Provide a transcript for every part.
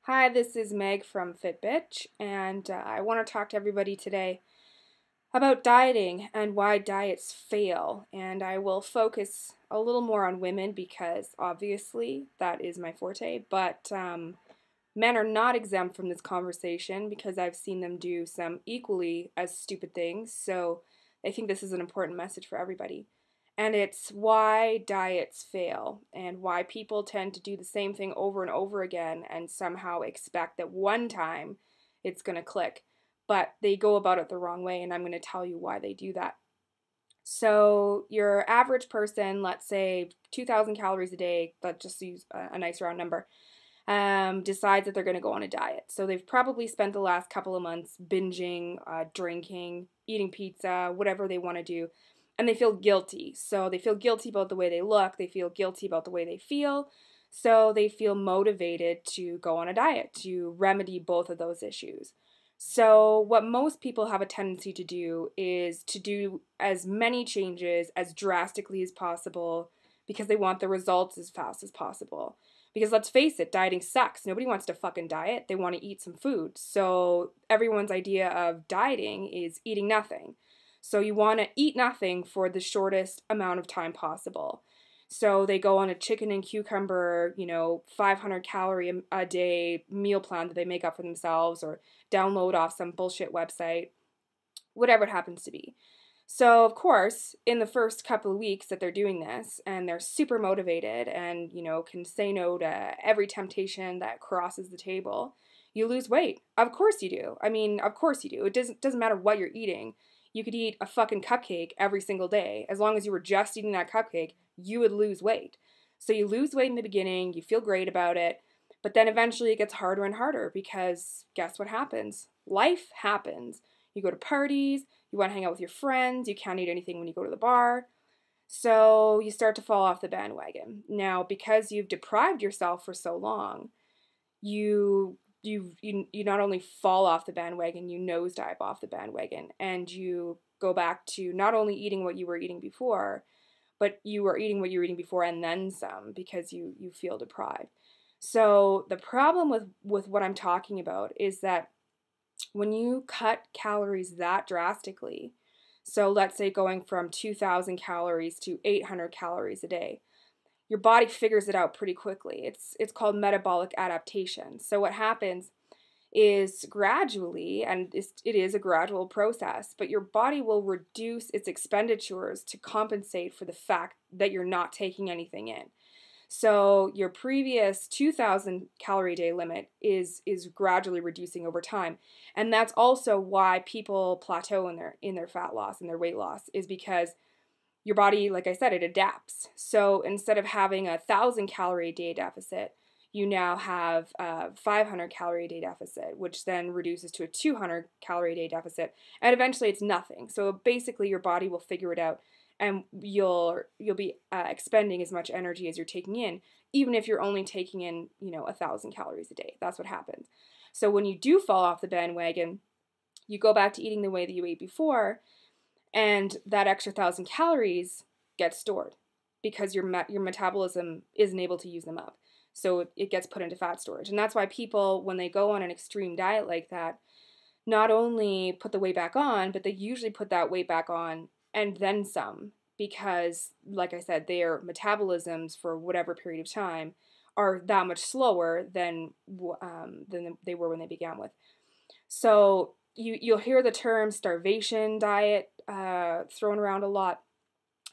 Hi, this is Meg from Fit Bitch, and I want to talk to everybody today about dieting and why diets fail. And I will focus a little more on women because obviously that is my forte, but men are not exempt from this conversation because I've seen them do some equally as stupid things. So I think this is an important message for everybody. And it's why diets fail and why people tend to do the same thing over and over again and somehow expect that one time it's going to click. But they go about it the wrong way, and I'm going to tell you why they do that. So, your average person, let's say 2,000 calories a day, let's just use a nice round number, decides that they're going to go on a diet. So they've probably spent the last couple of months binging, drinking, eating pizza, whatever they want to do, and they feel guilty. So they feel guilty about the way they look, they feel guilty about the way they feel. So they feel motivated to go on a diet to remedy both of those issues. So, what most people have a tendency to do is to do as many changes as drastically as possible because they want the results as fast as possible. Because let's face it, dieting sucks. Nobody wants to fucking diet. They want to eat some food. So everyone's idea of dieting is eating nothing. So you want to eat nothing for the shortest amount of time possible. So they go on a chicken and cucumber, 500 calorie a day meal plan that they make up for themselves or download off some bullshit website, whatever it happens to be. So, of course, in the first couple of weeks that they're doing this and they're super motivated and, can say no to every temptation that crosses the table, you lose weight. Of course you do. I mean, of course you do. It doesn't matter what you're eating. You could eat a fucking cupcake every single day. As long as you were just eating that cupcake, you would lose weight. So you lose weight in the beginning, you feel great about it, but then eventually it gets harder and harder because guess what happens? Life happens. You go to parties, you want to hang out with your friends, you can't eat anything when you go to the bar. So you start to fall off the bandwagon. Now, because you've deprived yourself for so long, you not only fall off the bandwagon, you nosedive off the bandwagon, and you go back to not only eating what you were eating before, but you were eating what you were eating before and then some because you feel deprived. So the problem with what I'm talking about is that when you cut calories that drastically, so let's say going from 2,000 calories to 800 calories a day, your body figures it out pretty quickly. It's called metabolic adaptation. So what happens is gradually, and it is a gradual process, but your body will reduce its expenditures to compensate for the fact that you're not taking anything in. So your previous 2,000 calorie day limit is gradually reducing over time. And that's also why people plateau in their fat loss and their weight loss, is because your body, like I said, it adapts. So instead of having 1,000 calorie a day deficit, you now have a 500 calorie a day deficit, which then reduces to a 200 calorie a day deficit, and eventually it's nothing. So basically your body will figure it out, and you'll be expending as much energy as you're taking in, even if you're only taking in 1,000 calories a day. That's what happens. So when you do fall off the bandwagon, you go back to eating the way that you ate before, and that extra 1,000 calories gets stored because your metabolism isn't able to use them up. So it gets put into fat storage. And that's why people, when they go on an extreme diet like that, not only put the weight back on, but they usually put that weight back on and then some, because, like I said, their metabolisms for whatever period of time are that much slower than they were when they began with. So you'll hear the term starvation diet thrown around a lot,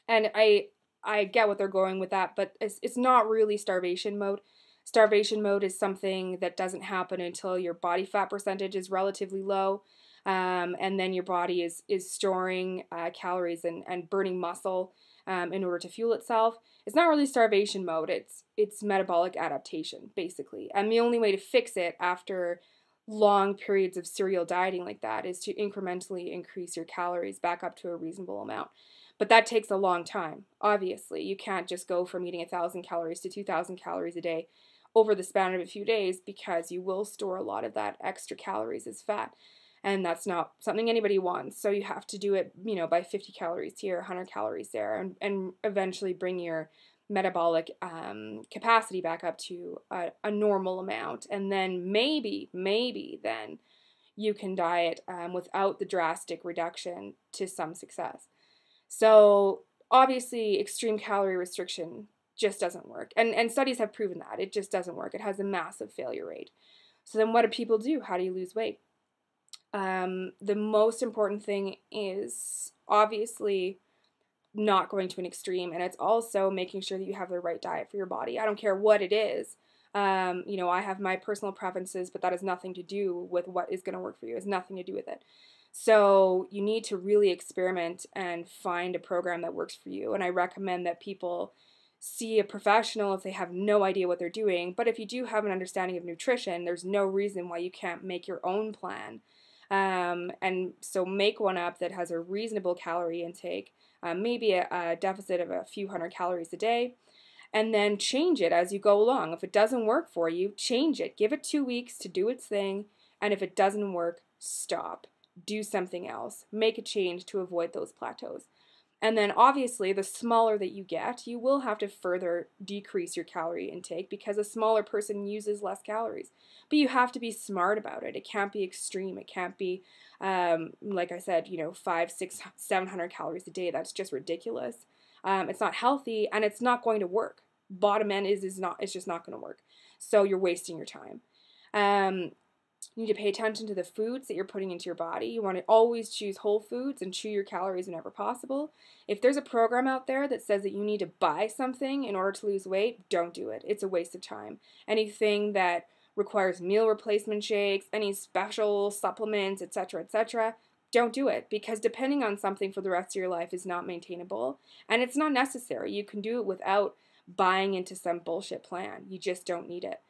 and I get what they're going with that, but it's not really starvation mode. Starvation mode is something that doesn't happen until your body fat percentage is relatively low, and then your body is storing calories and burning muscle in order to fuel itself. It's not really starvation mode. It's metabolic adaptation, basically. And the only way to fix it after long periods of serial dieting like that is to incrementally increase your calories back up to a reasonable amount. But that takes a long time, obviously. You can't just go from eating 1,000 calories to 2,000 calories a day over the span of a few days, because you will store a lot of that extra calories as fat. And that's not something anybody wants. So you have to do it, by 50 calories here, 100 calories there, and eventually bring your metabolic capacity back up to a normal amount. And then maybe then you can diet without the drastic reduction to some success. So obviously extreme calorie restriction just doesn't work. And studies have proven that. It just doesn't work. It has a massive failure rate. So then what do people do? How do you lose weight? The most important thing is obviously not going to an extreme, and it's also making sure that you have the right diet for your body. I don't care what it is. I have my personal preferences, but that has nothing to do with what is going to work for you. It has nothing to do with it. So you need to really experiment and find a program that works for you. And I recommend that people see a professional if they have no idea what they're doing. But if you do have an understanding of nutrition, there's no reason why you can't make your own plan. And so make one up that has a reasonable calorie intake, maybe a deficit of a few hundred calories a day, and then change it as you go along. If it doesn't work for you, change it. Give it 2 weeks to do its thing, and if it doesn't work, stop. Do something else. Make a change to avoid those plateaus. And then obviously, the smaller that you get, you will have to further decrease your calorie intake because a smaller person uses less calories. But you have to be smart about it. It can't be extreme. It can't be, like I said, 500, 600, 700 calories a day. That's just ridiculous. It's not healthy, and it's not going to work. Bottom end it's just not going to work. So you're wasting your time. You need to pay attention to the foods that you're putting into your body. You want to always choose whole foods and chew your calories whenever possible. If there's a program out there that says that you need to buy something in order to lose weight, don't do it. It's a waste of time. Anything that requires meal replacement shakes, any special supplements, etc., don't do it, because depending on something for the rest of your life is not maintainable, and it's not necessary. You can do it without buying into some bullshit plan. You just don't need it.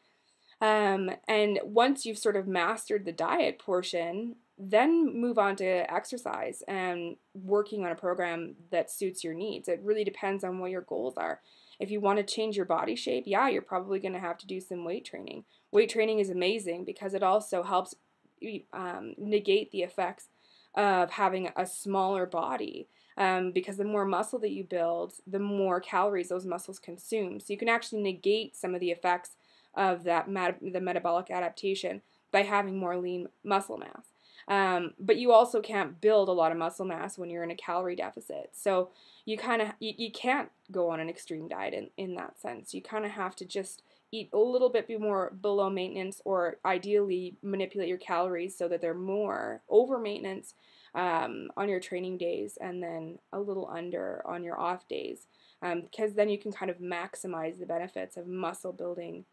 And once you've sort of mastered the diet portion, then move on to exercise and working on a program that suits your needs. It really depends on what your goals are. If you want to change your body shape, yeah, you're probably going to have to do some weight training. Weight training is amazing because it also helps negate the effects of having a smaller body. Because the more muscle that you build, the more calories those muscles consume. So you can actually negate some of the effects of that the metabolic adaptation by having more lean muscle mass. But you also can't build a lot of muscle mass when you're in a calorie deficit. So you you can't go on an extreme diet in that sense. You kind of have to just eat a little bit more below maintenance, or ideally manipulate your calories so that they're more over maintenance on your training days, and then a little under on your off days, because then you can kind of maximize the benefits of muscle building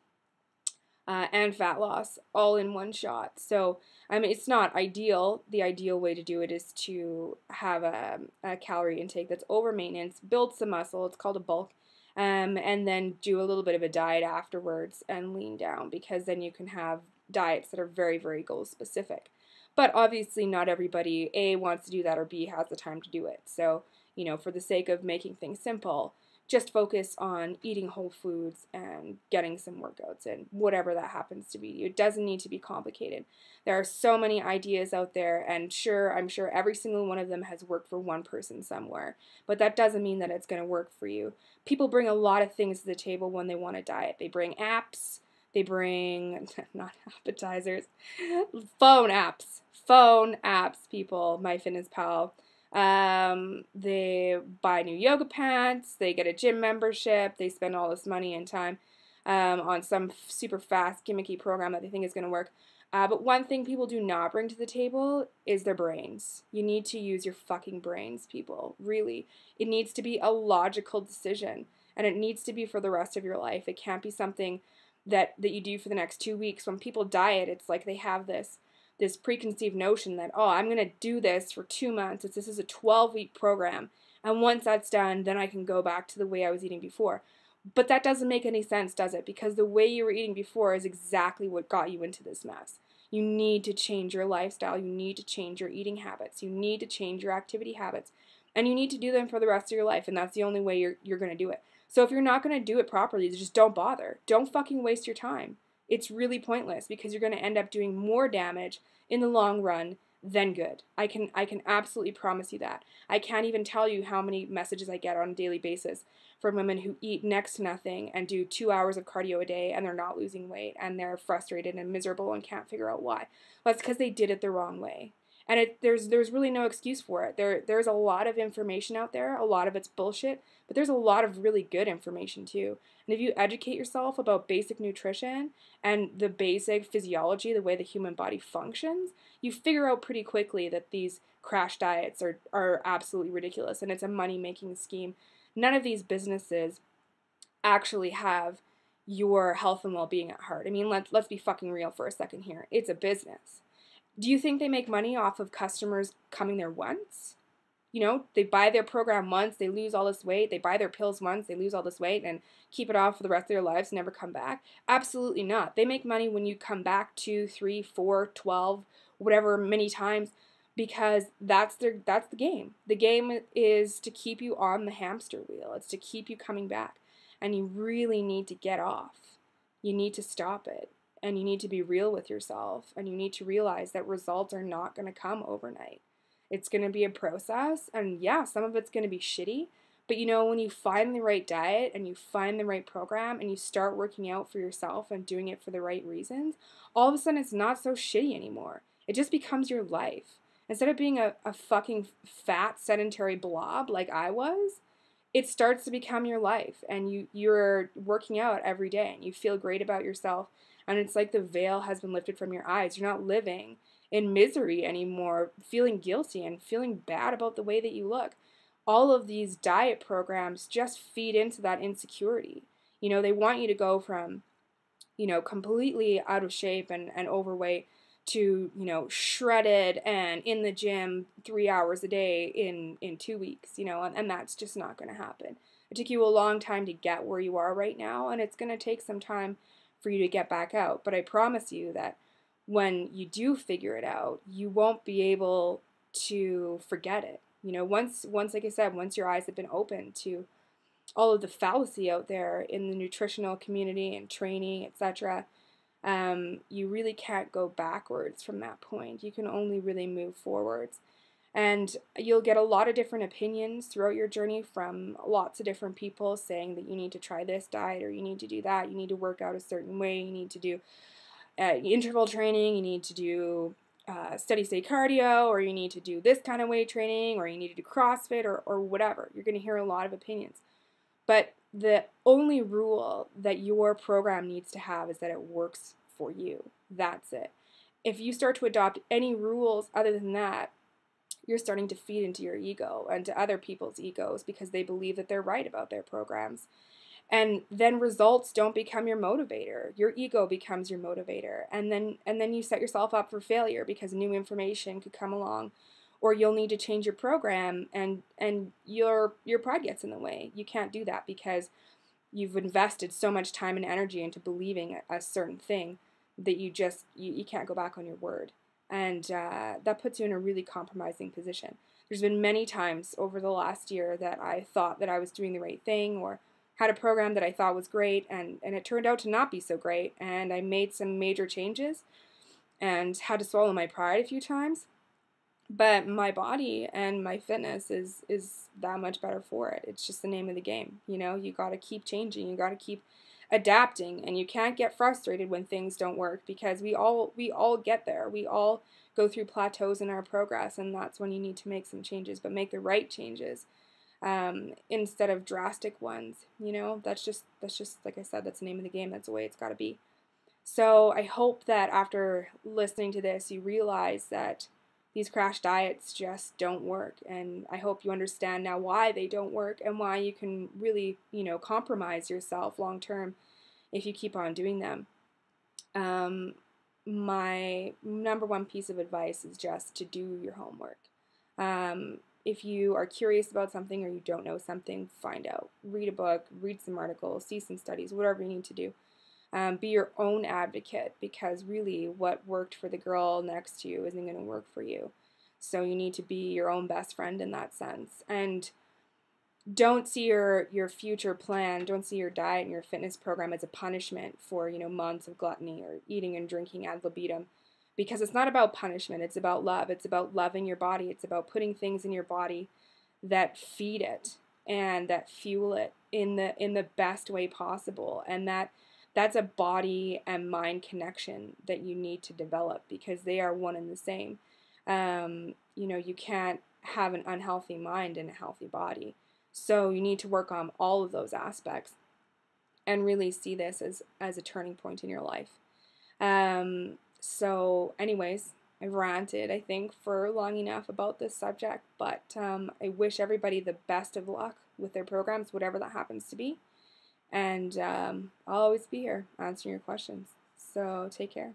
and fat loss all in one shot. So, it's not ideal. The ideal way to do it is to have a calorie intake that's over maintenance, build some muscle, it's called a bulk, and then do a little bit of a diet afterwards and lean down, because then you can have diets that are very, very goal specific. But obviously not everybody, A, wants to do that, or B, has the time to do it. So, for the sake of making things simple, just focus on eating whole foods and getting some workouts in, whatever that happens to be. It doesn't need to be complicated. There are so many ideas out there, and I'm sure every single one of them has worked for one person somewhere. But that doesn't mean that it's going to work for you. People bring a lot of things to the table when they want to diet. They bring apps. They bring, not appetizers, phone apps, people, MyFitnessPal. They buy new yoga pants, they get a gym membership, they spend all this money and time on some super fast gimmicky program that they think is going to work. But one thing people do not bring to the table is their brains. You need to use your fucking brains, people. Really. It needs to be a logical decision, and it needs to be for the rest of your life. It can't be something that you do for the next 2 weeks. When people diet, it's like they have this preconceived notion that, oh, I'm going to do this for 2 months. This is a 12-week program. And once that's done, then I can go back to the way I was eating before. But that doesn't make any sense, does it? Because the way you were eating before is exactly what got you into this mess. You need to change your lifestyle. You need to change your eating habits. You need to change your activity habits. And you need to do them for the rest of your life. And that's the only way you're going to do it. So if you're not going to do it properly, just don't bother. Don't fucking waste your time. It's really pointless, because you're going to end up doing more damage in the long run then good. I can absolutely promise you that. I can't even tell you how many messages I get on a daily basis from women who eat next to nothing and do 2 hours of cardio a day, and they're not losing weight, and they're frustrated and miserable and can't figure out why. Well, it's because they did it the wrong way. And there's really no excuse for it. There's a lot of information out there. A lot of it's bullshit, but there's a lot of really good information too. And if you educate yourself about basic nutrition and the basic physiology, the way the human body functions, you figure out pretty quickly that these crash diets are absolutely ridiculous, and it's a money-making scheme. None of these businesses actually have your health and well-being at heart. I mean, let's be fucking real for a second here. It's a business. Do you think they make money off of customers coming there once? You know, they buy their program once, they lose all this weight. They buy their pills once, they lose all this weight, and keep it off for the rest of their lives and never come back? Absolutely not. They make money when you come back 2, 3, 4, 12, whatever, many times, because that's the game. The game is to keep you on the hamster wheel. It's to keep you coming back. And you really need to get off. You need to stop it. And you need to be real with yourself. And you need to realize that results are not going to come overnight. It's going to be a process. And yeah, some of it's going to be shitty. But you know, when you find the right diet and you find the right program and you start working out for yourself and doing it for the right reasons, all of a sudden it's not so shitty anymore. It just becomes your life. Instead of being a fucking fat sedentary blob like I was, it starts to become your life, and you're working out every day and you feel great about yourself, and it's like the veil has been lifted from your eyes. You're not living in misery anymore, feeling guilty and feeling bad about the way that you look. All of these diet programs just feed into that insecurity. You know, they want you to go from, you know, completely out of shape and overweight to, you know, shredded and in the gym 3 hours a day in 2 weeks, you know, and that's just not going to happen. It took you a long time to get where you are right now, and it's going to take some time for you to get back out. But I promise you that when you do figure it out, you won't be able to forget it. You know, once like I said, once your eyes have been opened to all of the fallacy out there in the nutritional community and training, etc., you really can't go backwards from that point. You can only really move forwards. And you'll get a lot of different opinions throughout your journey from lots of different people saying that you need to try this diet or you need to do that, you need to work out a certain way, you need to do interval training, you need to do steady state cardio, or you need to do this kind of weight training, or you need to do CrossFit, or whatever. You're going to hear a lot of opinions. But the only rule that your program needs to have is that it works for you. That's it. If you start to adopt any rules other than that, you're starting to feed into your ego and to other people's egos because they believe that they're right about their programs. And then results don't become your motivator. Your ego becomes your motivator. And then you set yourself up for failure because new information could come along, or you'll need to change your program and your pride gets in the way. You can't do that because you've invested so much time and energy into believing a certain thing that you can't go back on your word. And that puts you in a really compromising position. There's been many times over the last year that I thought that I was doing the right thing or had a program that I thought was great, and it turned out to not be so great, and I made some major changes and had to swallow my pride a few times. But my body and my fitness is that much better for it. It's just the name of the game. You know, you got to keep changing. You got to keep adapting, and you can't get frustrated when things don't work because we all get there. We all go through plateaus in our progress, and that's when you need to make some changes, but make the right changes instead of drastic ones. You know, that's just like I said, that's the name of the game. That's the way it's got to be. So I hope that after listening to this, you realize that these crash diets just don't work, and I hope you understand now why they don't work and why you can really, you know, compromise yourself long term if you keep on doing them. My number one piece of advice is just to do your homework. If you are curious about something or you don't know something, find out. Read a book, read some articles, see some studies, whatever you need to do. Be your own advocate, because really what worked for the girl next to you isn't going to work for you. So you need to be your own best friend in that sense. And don't see your future plan, don't see your diet and your fitness program as a punishment for, you know, months of gluttony or eating and drinking ad libitum, because it's not about punishment. It's about love. It's about loving your body. It's about putting things in your body that feed it and that fuel it in the best way possible. And that's a body and mind connection that you need to develop, because they are one and the same. You can't have an unhealthy mind and a healthy body. So you need to work on all of those aspects and really see this as a turning point in your life. So anyways, I've ranted, I think, for long enough about this subject, but I wish everybody the best of luck with their programs, whatever that happens to be. And I'll always be here answering your questions. So take care.